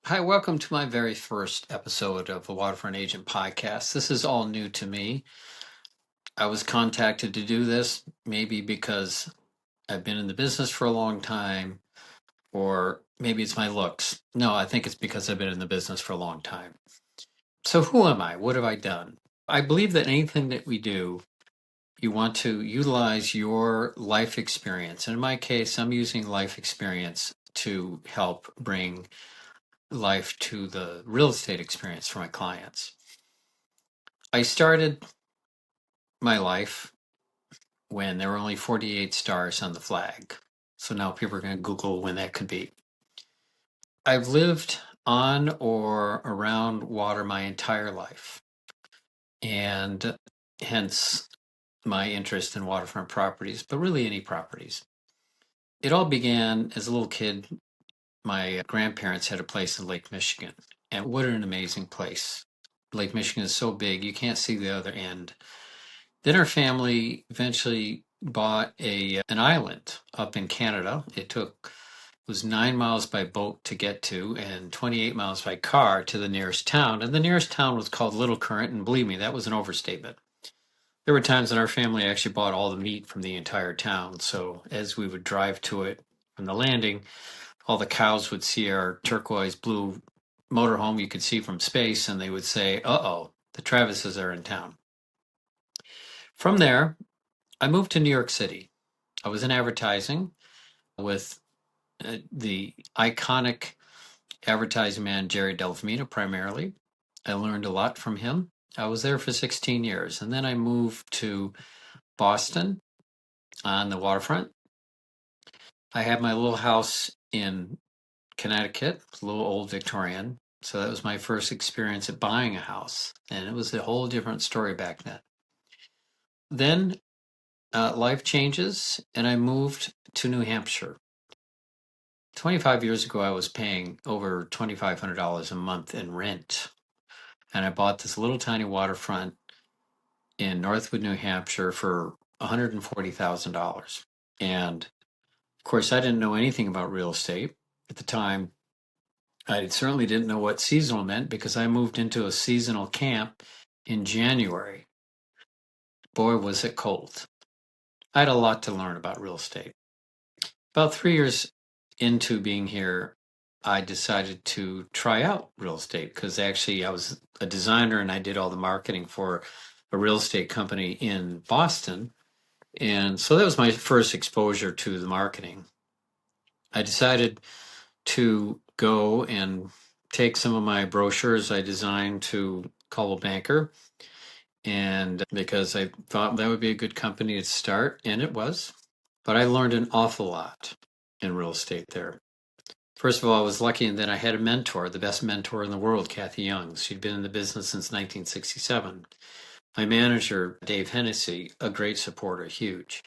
Hi, welcome to my very first episode of the Waterfront Agent Podcast. This is all new to me. I was contacted to do this, maybe because I've been in the business for a long time, or maybe it's my looks. No, I think it's because I've been in the business for a long time. So, who am I? What have I done? I believe that anything that we do, you want to utilize your life experience. And in my case, I'm using life experience to help bring life to the real estate experience for my clients. I started my life when there were only 48 stars on the flag. So now people are going to Google when that could be. I've lived on or around water my entire life, and hence my interest in waterfront properties, but really any properties. It all began as a little kid. My grandparents had a place in Lake Michigan, and what an amazing place. Lake Michigan is so big, you can't see the other end. Then our family eventually bought an island up in Canada. It was 9 miles by boat to get to and 28 miles by car to the nearest town. And the nearest town was called Little Current, and believe me, that was an overstatement. There were times that our family actually bought all the meat from the entire town. So as we would drive to it from the landing, all the cows would see our turquoise blue motorhome you could see from space, and they would say, "Uh-oh, the Travises are in town." From there, I moved to New York City. I was in advertising with the iconic advertising man Jerry Delfino primarily. I learned a lot from him. I was there for 16 years, and then I moved to Boston on the waterfront. I had my little house in Connecticut, a little old Victorian. So that was my first experience at buying a house, and it was a whole different story back then. Then life changes, and I moved to New Hampshire. 25 years ago, I was paying over $2,500 a month in rent. And I bought this little tiny waterfront in Northwood, New Hampshire for $140,000. And of course, I didn't know anything about real estate at the time. I certainly didn't know what seasonal meant because I moved into a seasonal camp in January. Boy, was it cold. I had a lot to learn about real estate. About 3 years into being here, I decided to try out real estate because actually I was a designer and I did all the marketing for a real estate company in Boston. And so that was my first exposure to the marketing. I decided to go and take some of my brochures I designed to Coldwell Banker, and because I thought that would be a good company to start, and it was. But I learned an awful lot in real estate there. First of all, I was lucky in that I had a mentor, the best mentor in the world, Kathy Young. She'd been in the business since 1967. My manager, Dave Hennessy, a great supporter, huge.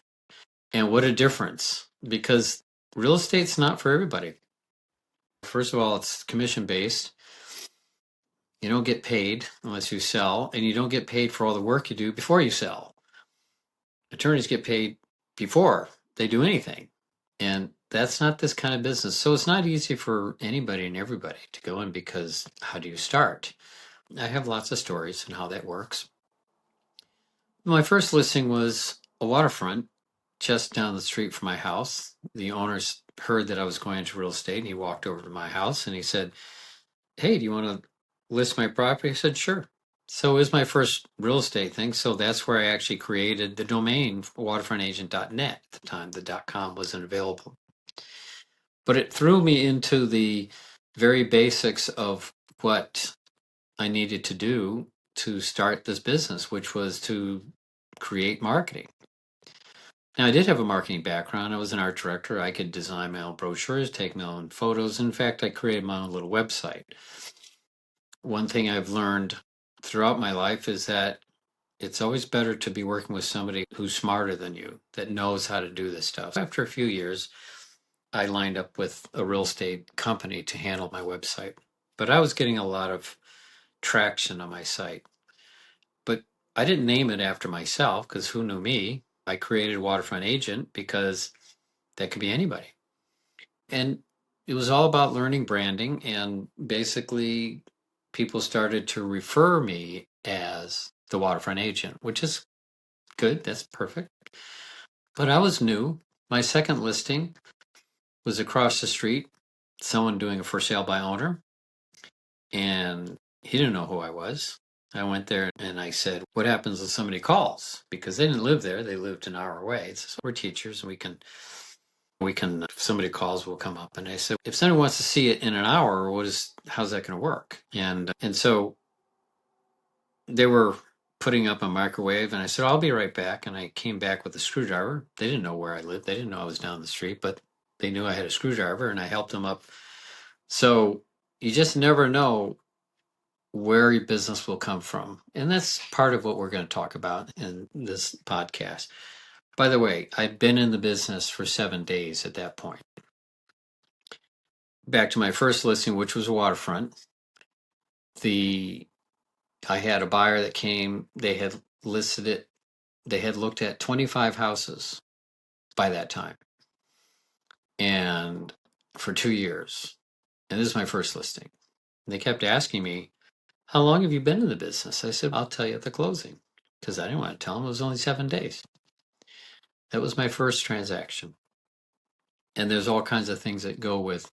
And what a difference, because real estate's not for everybody. First of all, it's commission based. You don't get paid unless you sell, and you don't get paid for all the work you do before you sell. Attorneys get paid before they do anything. And that's not this kind of business. So it's not easy for anybody and everybody to go in because how do you start? I have lots of stories on how that works. My first listing was a waterfront just down the street from my house. The owners heard that I was going into real estate, and he walked over to my house and he said, "Hey, do you want to list my property?" I said, "Sure." So it was my first real estate thing. So that's where I actually created the domain waterfrontagent.net at the time. The .com wasn't available. But it threw me into the very basics of what I needed to do to start this business, which was to create marketing. Now, I did have a marketing background. I was an art director. I could design my own brochures, take my own photos. In fact, I created my own little website. One thing I've learned throughout my life is that it's always better to be working with somebody who's smarter than you, that knows how to do this stuff. After a few years, I lined up with a real estate company to handle my website. But I was getting a lot of traction on my site. But I didn't name it after myself because who knew me? I created Waterfront Agent because that could be anybody. And it was all about learning branding, and basically people started to refer me as the Waterfront Agent, which is good. That's perfect. But I was new. My second listing was across the street, someone doing a for sale by owner, and he didn't know who I was. I went there and I said, "What happens if somebody calls?" Because they didn't live there; they lived an hour away. It's we're teachers, and we can. If somebody calls, we'll come up. And I said, "If someone wants to see it in an hour, how's that going to work?" And so they were putting up a microwave, and I said, "I'll be right back." And I came back with a screwdriver. They didn't know where I lived. They didn't know I was down the street, but they knew I had a screwdriver, and I helped them up. So you just never know where your business will come from. And that's part of what we're going to talk about in this podcast. By the way, I'd been in the business for 7 days at that point. Back to my first listing, which was a waterfront. I had a buyer that came, they had listed it, they had looked at 25 houses by that time, and for 2 years. And this is my first listing. And they kept asking me, "How long have you been in the business?" I said, "I'll tell you at the closing," because I didn't want to tell them. It was only 7 days. That was my first transaction. And there's all kinds of things that go with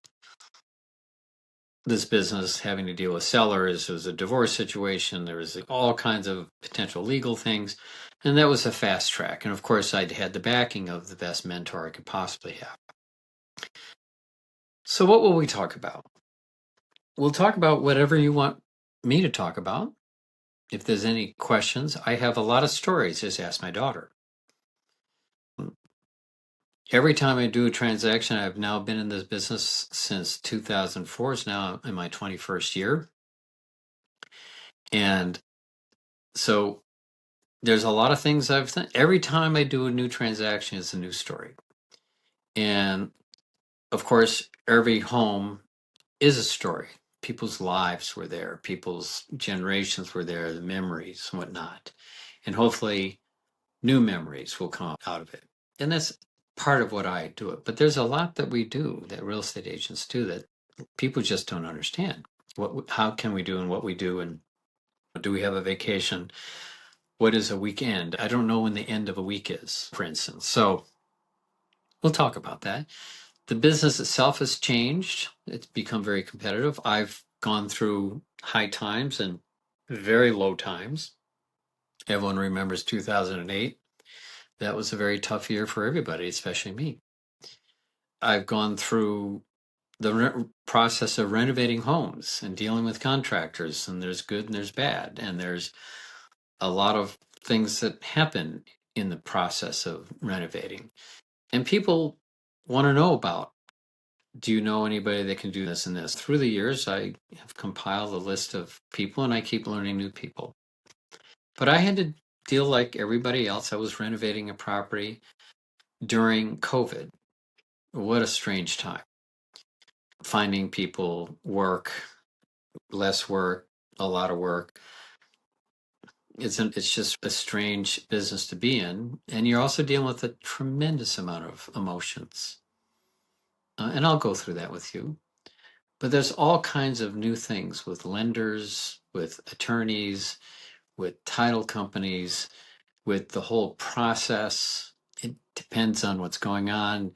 this business, having to deal with sellers. There was a divorce situation. There was all kinds of potential legal things. And that was a fast track. And of course, I'd had the backing of the best mentor I could possibly have. So what will we talk about? We'll talk about whatever you want me to talk about. If there's any questions, I have a lot of stories. Just ask my daughter. Every time I do a transaction, I've now been in this business since 2004. It's now in my 21st year. And so there's a lot of things I've done. Every time I do a new transaction, it's a new story. And of course, every home is a story. People's lives were there, people's generations were there, the memories and whatnot. And hopefully, new memories will come out of it. And that's part of what I do it. But there's a lot that we do, that real estate agents do, that people just don't understand. How can we do and what we do, and do we have a vacation? What is a weekend? I don't know when the end of a week is, for instance. So we'll talk about that. The business itself has changed. It's become very competitive. I've gone through high times and very low times. Everyone remembers 2008. That was a very tough year for everybody, especially me. I've gone through the process of renovating homes and dealing with contractors, and there's good and there's bad, and there's a lot of things that happen in the process of renovating. And people want to know about, do you know anybody that can do this and this? Through the years, I have compiled a list of people, and I keep learning new people. But I had to deal like everybody else. I was renovating a property during COVID. What a strange time. Finding people, work, less work, a lot of work. It's just a strange business to be in. And you're also dealing with a tremendous amount of emotions. And I'll go through that with you. But there's all kinds of new things with lenders, with attorneys, with title companies, with the whole process. It depends on what's going on.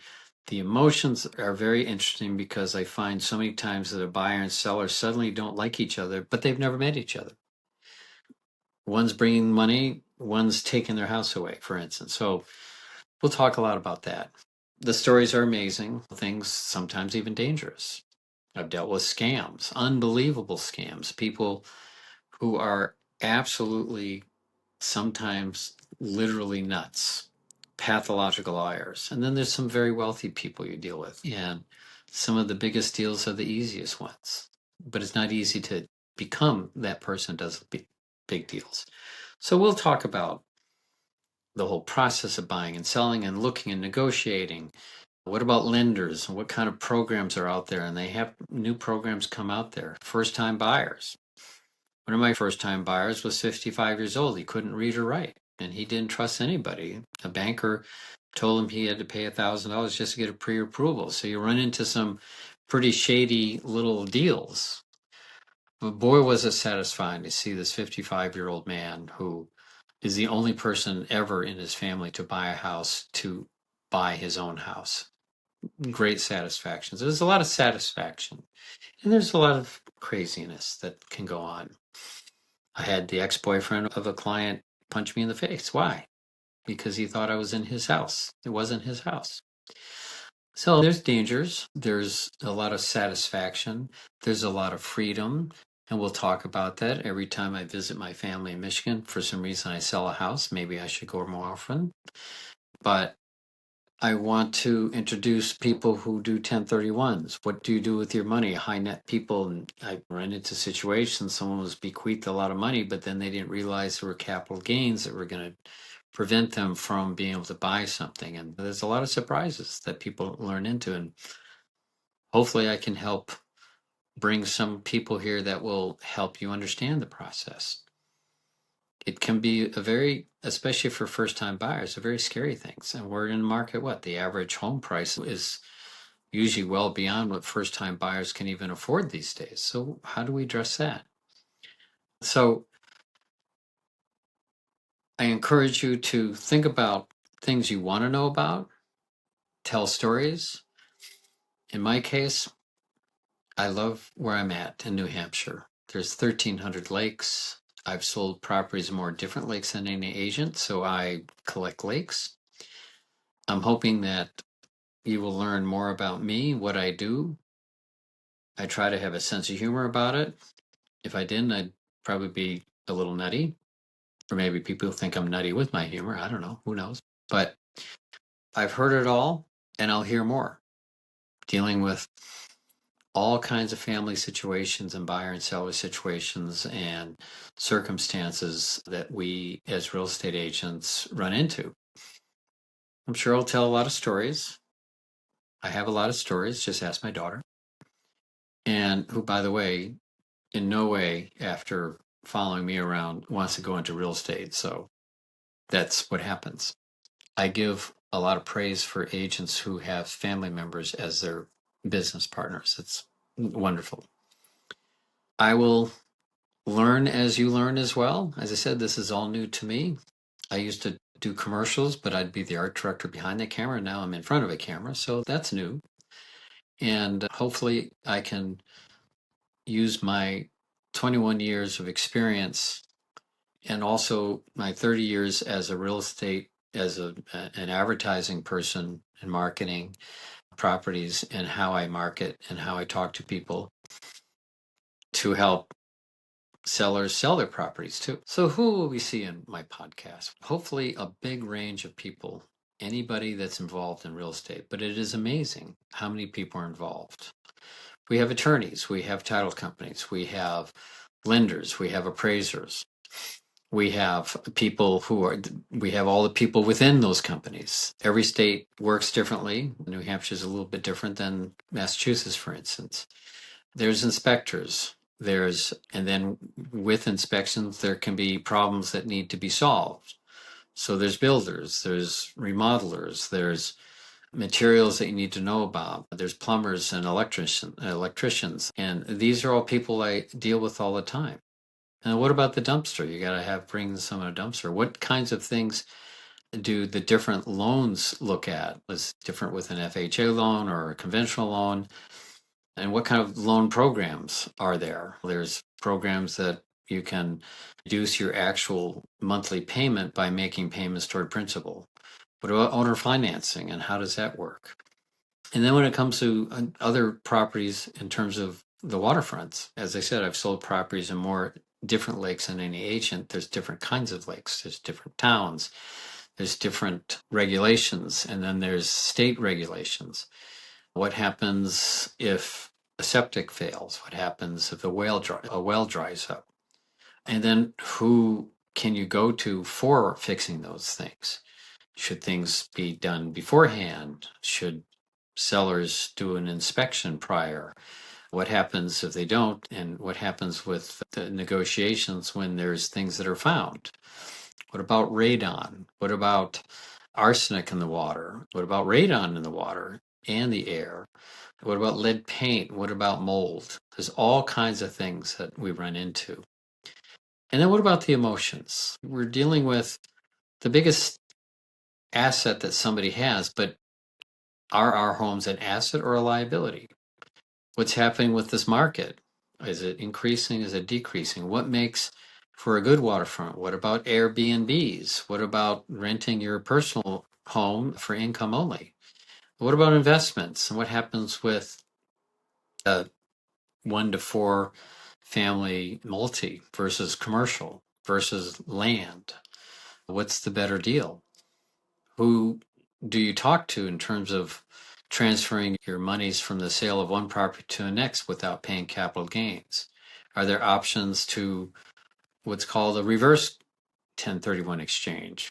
The emotions are very interesting, because I find so many times that a buyer and seller suddenly don't like each other, but they've never met each other. One's bringing money, one's taking their house away, for instance. So we'll talk a lot about that. The stories are amazing, things sometimes even dangerous. I've dealt with scams, unbelievable scams, people who are absolutely, sometimes literally nuts, pathological liars. And then there's some very wealthy people you deal with. And some of the biggest deals are the easiest ones. But it's not easy to become that person who does big deals. So we'll talk about the whole process of buying and selling and looking and negotiating. What about lenders? What kind of programs are out there? And they have new programs come out there. First-time buyers. One of my first-time buyers was 55 years old. He couldn't read or write, and he didn't trust anybody. A banker told him he had to pay $1,000 just to get a pre-approval. So you run into some pretty shady little deals. But boy, was it satisfying to see this 55-year-old man who is the only person ever in his family to buy a house to buy his own house. Great satisfaction. So there's a lot of satisfaction, and there's a lot of craziness that can go on. I had the ex-boyfriend of a client punch me in the face. Why? Because he thought I was in his house. It wasn't his house. So there's dangers. There's a lot of satisfaction. There's a lot of freedom. And we'll talk about that every time I visit my family in Michigan. For some reason, I sell a house. Maybe I should go more often. But I want to introduce people who do 1031s. What do you do with your money? High net people. And I ran into situations, someone was bequeathed a lot of money, but then they didn't realize there were capital gains that were going to prevent them from being able to buy something. And there's a lot of surprises that people learn into. And hopefully I can help bring some people here that will help you understand the process. It can be especially for first-time buyers, a very scary thing. And we're in the market, the average home price is usually well beyond what first-time buyers can even afford these days. So how do we address that? So I encourage you to think about things you want to know about, tell stories. In my case, I love where I'm at in New Hampshire. There's 1,300 lakes. I've sold properties in more different lakes than any agent, so I collect lakes. I'm hoping that you will learn more about me, what I do. I try to have a sense of humor about it. If I didn't, I'd probably be a little nutty. Or maybe people think I'm nutty with my humor. I don't know. Who knows? But I've heard it all, and I'll hear more. Dealing with all kinds of family situations and buyer and seller situations and circumstances that we as real estate agents run into. I'm sure I'll tell a lot of stories. I have a lot of stories. Just ask my daughter. And who, by the way, in no way after following me around wants to go into real estate. So that's what happens. I give a lot of praise for agents who have family members as their business partners. It's wonderful. I will learn as you learn as well. As I said, this is all new to me. I used to do commercials, but I'd be the art director behind the camera. Now I'm in front of a camera, so that's new. And hopefully I can use my 21 years of experience and also my 30 years as a real estate, as an advertising person and marketing properties and how I market and how I talk to people to help sellers sell their properties too. So who will we see in my podcast? Hopefully a big range of people, anybody that's involved in real estate, but it is amazing how many people are involved. We have attorneys, we have title companies, we have lenders, we have appraisers. We have we have all the people within those companies. Every state works differently. New Hampshire is a little bit different than Massachusetts, for instance. There's inspectors. And then with inspections, there can be problems that need to be solved. So there's builders, there's remodelers, there's materials that you need to know about. There's plumbers and electricians. And these are all people I deal with all the time. And what about the dumpster? You got to bring someone a dumpster. What kinds of things do the different loans look at? Is it different with an FHA loan or a conventional loan? And what kind of loan programs are there? There's programs that you can reduce your actual monthly payment by making payments toward principal. What about owner financing and how does that work? And then when it comes to other properties in terms of the waterfronts, as I said, I've sold properties in more different lakes than any agent. There's different kinds of lakes, there's different towns, there's different regulations, and then there's state regulations. What happens if a septic fails? What happens if a well dries up? And then who can you go to for fixing those things? Should things be done beforehand? Should sellers do an inspection prior? What happens if they don't? And what happens with the negotiations when there's things that are found? What about radon? What about arsenic in the water? What about radon in the water? and the air? What about lead paint? What about mold? There's all kinds of things that we run into. And then what about the emotions? We're dealing with the biggest asset that somebody has, but are our homes an asset or a liability? What's happening with this market? Is it increasing? Is it decreasing? What makes for a good waterfront? What about Airbnbs? What about renting your personal home for income only? What about investments? And what happens with a 1 to 4 family multi versus commercial versus land? What's the better deal? Who do you talk to in terms of transferring your monies from the sale of one property to the next without paying capital gains? Are there options to what's called a reverse 1031 exchange?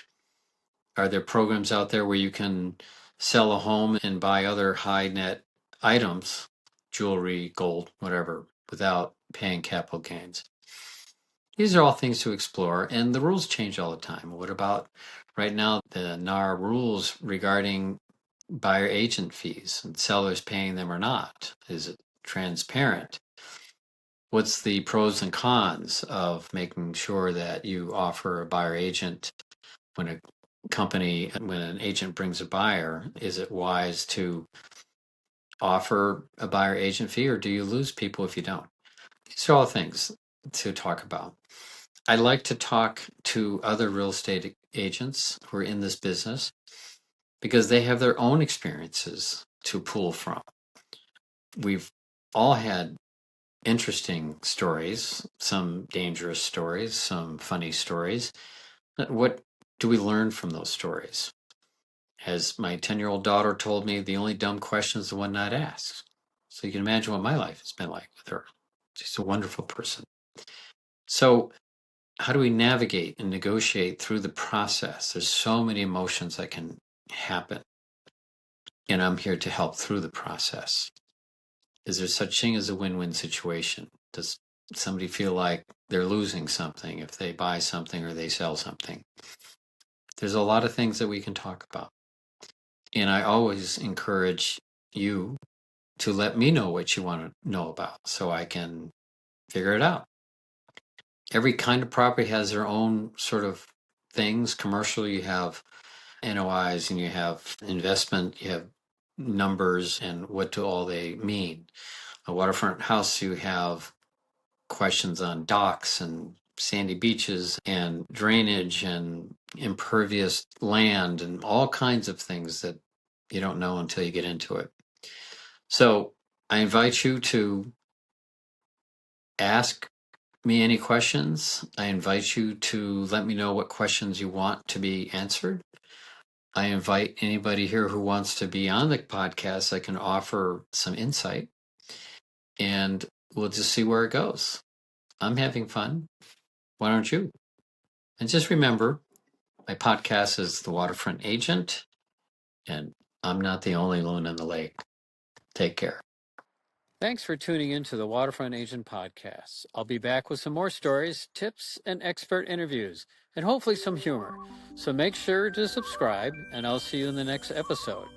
Are there programs out there where you can sell a home and buy other high net items, jewelry, gold, whatever, without paying capital gains? These are all things to explore, and the rules change all the time. What about right now the NAR rules regarding buyer agent fees and sellers paying them or not? Is it transparent? What's the pros and cons of making sure that you offer a buyer agent when when an agent brings a buyer? Is it wise to offer a buyer agent fee, or do you lose people if you don't? These are all things to talk about. I like to talk to other real estate agents who are in this business because they have their own experiences to pull from. We've all had interesting stories, some dangerous stories, some funny stories. What do we learn from those stories? As my 10-year-old daughter told me, the only dumb question is the one not asked. So you can imagine what my life has been like with her. She's a wonderful person. So how do we navigate and negotiate through the process? There's so many emotions that can happen, and I'm here to help through the process. Is there such thing as a win-win situation? Does somebody feel like they're losing something if they buy something or they sell something? There's a lot of things that we can talk about. And I always encourage you to let me know what you want to know about so I can figure it out. Every kind of property has their own sort of things. Commercial, you have NOIs and you have investment, you have numbers and what do all they mean. A waterfront house, you have questions on docks and sandy beaches and drainage and impervious land and all kinds of things that you don't know until you get into it. So I invite you to ask me any questions. I invite you to let me know what questions you want to be answered. I invite anybody here who wants to be on the podcast. I can offer some insight and we'll just see where it goes. I'm having fun. Why don't you? And just remember, my podcast is The Waterfront Agent, and I'm not the only loon in the lake. Take care. Thanks for tuning in to the Waterfront Agent Podcast. I'll be back with some more stories, tips, and expert interviews, and hopefully some humor. So make sure to subscribe, and I'll see you in the next episode.